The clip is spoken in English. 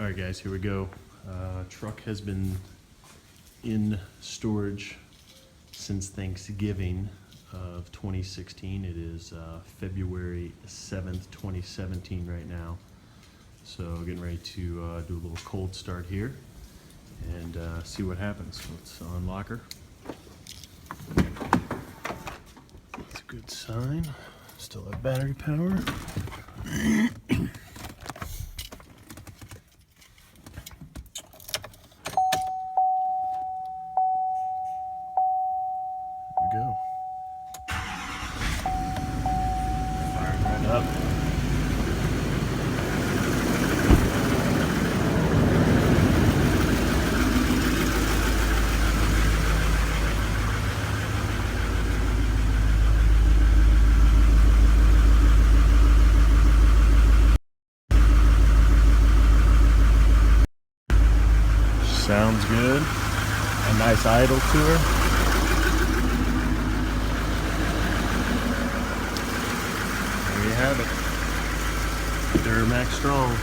All right, guys, here we go. Truck has been in storage since Thanksgiving of 2016. It is February 7th, 2017 right now. So getting ready to do a little cold start here and see what happens. Let's unlock her. That's a good sign. Still have battery power. Go. Firing right up. Sounds good. A nice idle to her. There you have it. Duramax strong.